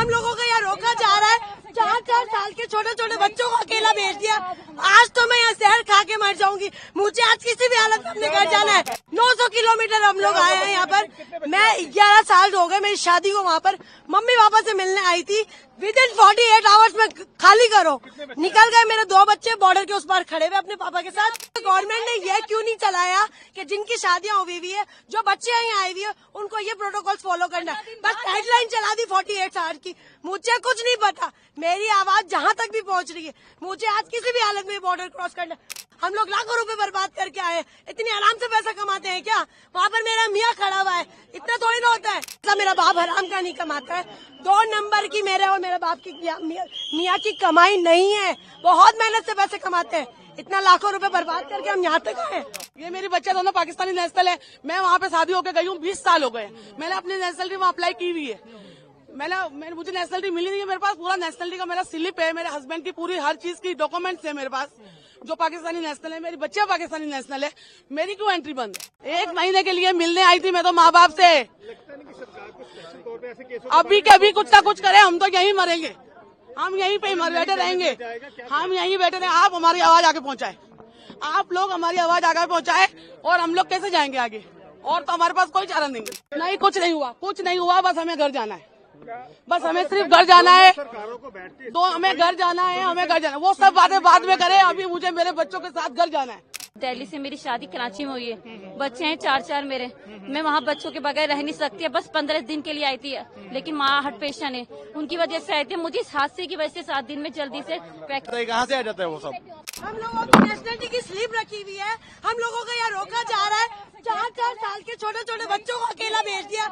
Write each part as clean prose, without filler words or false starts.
हम लोगों को यहाँ रोका जा रहा है। 4-4 साल के छोटे छोटे बच्चों को अकेला भेज दिया। आज तो मैं यहाँ जहर खा के मर जाऊंगी। मुझे आज किसी भी हालत में अपने घर जाना है। 900 किलोमीटर हम लोग आए हैं यहाँ पर। मैं 11 साल हो गए मेरी शादी को। वहाँ पर मम्मी पापा से मिलने आई थी। विदिन 48 आवर्स में खाली करो। निकल गए मेरे 2 बच्चे बॉर्डर के उस पार खड़े हुए अपने पापा के साथ। गवर्नमेंट ने ये क्यों नहीं चलाया कि जिनकी शादियां हुई हुई है, जो बच्चे यहाँ आई हुई है, उनको ये प्रोटोकॉल्स फॉलो करना है। बस गाइडलाइन चला दी 48 आवर्स की। मुझे कुछ नहीं पता। मेरी आवाज जहाँ तक भी पहुँच रही है, मुझे आज किसी भी हालत में बॉर्डर क्रॉस करना है। हम लोग लाखों रुपए बर्बाद करके आए। इतनी आराम से पैसा कमाते हैं क्या? वहाँ पर मेरा मियाँ खड़ा हुआ है। इतना थोड़ी ना होता है। मेरा बाप हराम का नहीं कमाता है। 2 नंबर की मेरे और मेरे बाप की मियाँ की कमाई नहीं है। बहुत मेहनत से पैसे कमाते हैं। इतना लाखों रुपए बर्बाद करके हम यहाँ तक आए। ये मेरी बच्चा दोनों पाकिस्तानी नेशनल है। मैं वहाँ पे शादी होकर गई हूँ। 20 साल हो गए। मैंने अपनी नेशनलिटी वहाँ अप्लाई की हुई है। मुझे नेशनलिटी मिली नहीं है। मेरे पास पूरा नेशनलिटी का मेरा स्लिप है। मेरे हस्बैंड की पूरी हर चीज की डॉक्यूमेंट्स है मेरे पास, जो पाकिस्तानी नेशनल है। मेरी बच्चा पाकिस्तानी नेशनल है। मेरी क्यों एंट्री बंद है? 1 महीने के लिए मिलने आई थी मैं तो माँ बाप से। अभी के अभी कुछ ना कुछ करे, हम तो यहीं मरेंगे। हम यहीं पे बैठे रहेंगे। हम यहीं बैठे रहेंगे। आप हमारी आवाज आगे पहुँचाए। आप लोग हमारी आवाज आगे पहुँचाए और हम लोग कैसे जाएंगे आगे? और तो हमारे पास कोई चारा नहीं है। नहीं, कुछ नहीं हुआ। कुछ नहीं हुआ। बस हमें घर जाना है। बस हमें सिर्फ घर जाना है। तो हमें घर जाना है। हमें घर जाना है। वो सब बातें बाद में करें। अभी मुझे मेरे बच्चों के साथ घर जाना है। दिल्ली से मेरी शादी कराची में हुई है। बच्चे हैं 4 मेरे। मैं वहाँ बच्चों के बगैर रह नहीं सकती। बस 15 दिन के लिए आई थी, लेकिन माँ हार्ट पेशेंट है, उनकी वजह से आई थी। मुझे इस हादसे की वजह से 7 दिन में जल्दी से कहाँ से आ जाता है वो सब? हम लोगों की नेशनलिटी की स्लिप रखी हुई है। हम लोगों को यहाँ रोका जा रहा है। 4-4 साल के छोटे छोटे बच्चों को अकेला भेज दिया।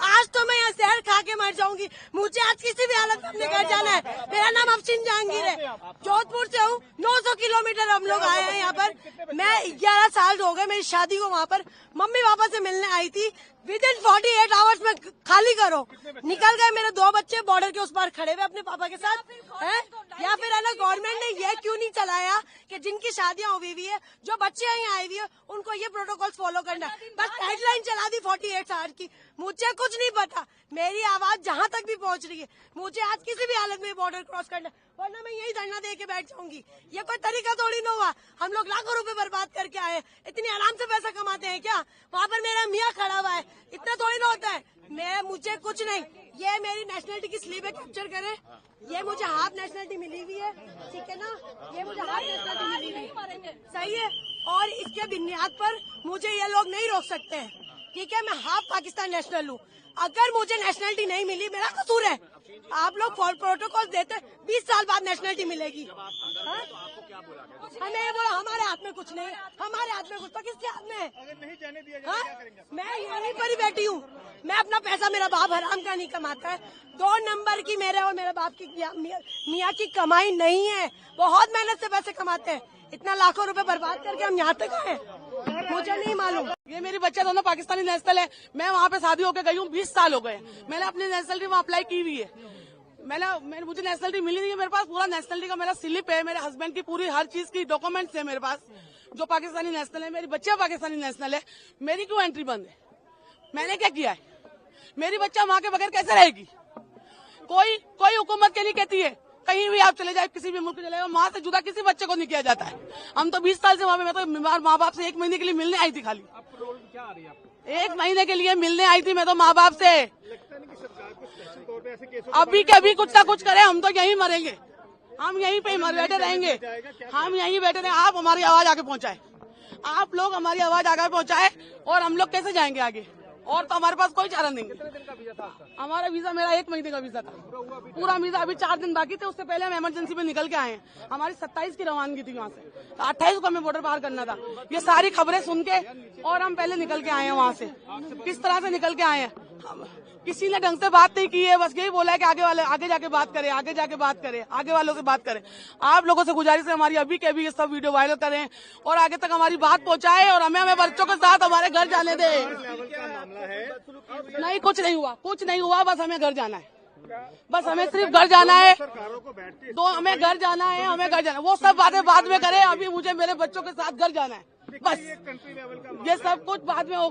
आज तो मैं यहाँ जहर खा के मर जाऊंगी। मुझे आज किसी भी हालत में अपने घर जाना है। मेरा नाम अफसीन जहांगीर है। जोधपुर से हूँ। 900 किलोमीटर हम लोग आए हैं यहाँ पर। मैं 11 साल हो गए मेरी शादी को। वहाँ पर मम्मी पापा से मिलने आई थी। विदिन 48 आवर्स में खाली करो। निकल गए मेरे 2 बच्चे बॉर्डर के उस पार खड़े हुए अपने पापा के साथ हैं। या फिर है ना, गवर्नमेंट ने ये क्यों नहीं चलाया कि जिनकी शादियां हुई हुई है, जो बच्चे यहाँ आई हुई है, उनको ये प्रोटोकॉल्स फॉलो करना है। बस गाइडलाइन चला दी 48 आवर्स की। मुझे कुछ नहीं पता। मेरी आवाज जहाँ तक भी पहुँच रही है, मुझे आज किसी भी हालत में बॉर्डर क्रॉस करना है, वरना मैं यही धरना दे के बैठ जाऊंगी। ये कोई तरीका थोड़ी ना हुआ। हम लोग लाखों रुपए बर्बाद करके आए। इतनी आराम से पैसा कमाते हैं क्या? वहाँ पर मेरा मियाँ खड़ा हुआ है। इतना थोड़ी ना होता है। मुझे कुछ नहीं। ये मेरी नेशनलिटी की स्लीव है, कैप्चर करें। ये मुझे हाफ नेशनलिटी मिली हुई है, ठीक है ना? ये मुझे हाफ नेशनलिटी मिली हुई है, सही है। और इसके बुनियाद पर मुझे ये लोग नहीं रोक सकते हैं, ठीक है? मैं हाफ पाकिस्तान नेशनल हूँ। अगर मुझे नेशनलिटी नहीं मिली, मेरा कसूर है। आप लोग प्रोटोकॉल देते, 20 साल बाद नेशनलिटी मिलेगी। हमें ये बोला हमारे हाथ में कुछ नहीं है। हमारे हाथ में कुछ तो किसके हाथ में है? अगर नहीं जाने दिया जाए, मैं यहीं पर ही बैठी हूँ। मैं अपना पैसा, मेरा बाप हराम का नहीं कमाता है। 2 नंबर की मेरे और मेरे बाप की मियाँ की कमाई नहीं है। बहुत मेहनत से पैसे कमाते हैं। इतना लाखों रुपए बर्बाद करके हम यहाँ तक आए। मुझे नहीं मालूम। ये मेरी बच्चा दोनों पाकिस्तानी नेशनल है। मैं वहाँ पे शादी होकर गई हूँ। 20 साल हो गए। मैंने अपनी नेशनलिटी वहाँ अप्लाई की हुई है। मुझे नेशनलिटी मिली नहीं है। मेरे पास पूरा नेशनलिटी का मेरा स्लिप है। मेरे हस्बैंड की पूरी हर चीज की डॉक्यूमेंट्स है मेरे पास, जो पाकिस्तानी नेशनल है। मेरी बच्चा पाकिस्तानी नेशनल है। मेरी क्यों एंट्री बंद है? मैंने क्या किया है? मेरी बच्चा माँ के बगैर कैसे रहेगी? कोई हुकूमत के लिए कहती है कहीं भी आप चले जाए, किसी भी मुल्क चले जाए, माँ से जुदा किसी बच्चे को नहीं किया जाता है। हम तो 20 साल से वहाँ पे, मैं तो माँ बाप से 1 महीने के लिए मिलने आई थी खाली। 1 महीने के लिए मिलने आई थी मैं तो माँ बाप से। अभी के अभी कुछ ना कुछ करे, हम तो यहीं मरेंगे। हम यहीं पे बैठे रहेंगे। हम यहीं बैठे रहेंगे। आप हमारी आवाज आगे पहुँचाए। आप लोग हमारी आवाज आगे पहुँचाए और हम लोग कैसे जाएंगे आगे? और तो हमारे पास कोई चारा नहीं है। हमारा वीजा, मेरा 1 महीने का वीजा था। पूरा वीजा अभी 4 दिन बाकी थे। उससे पहले हम इमरजेंसी में निकल के आए हैं। हमारी 27 की रवानगी थी वहाँ से। 28 को हमें बॉर्डर पार करना था। ये सारी खबरें सुन के और हम पहले निकल के आए हैं वहाँ से। किस तरह से निकल के आए हैं? किसी ने ढंग से बात नहीं की है। बस यही बोला है कि आगे जाके बात करें, आगे जाके बात करें, आगे वालों से बात करें। आप लोगों से गुजारिश है हमारी, अभी के अभी ये सब वीडियो वायरल करें और आगे तक हमारी बात पहुंचाएं और हमें बच्चों के साथ हमारे घर जाने दें। नहीं, कुछ नहीं हुआ। कुछ नहीं हुआ। बस हमें घर जाना है। बस हमें सिर्फ घर जाना है। तो हमें घर जाना है। हमें घर जाना है। वो सब बातें बाद में करें। अभी मुझे मेरे बच्चों के साथ घर जाना है। बस ये सब कुछ बाद में होगा।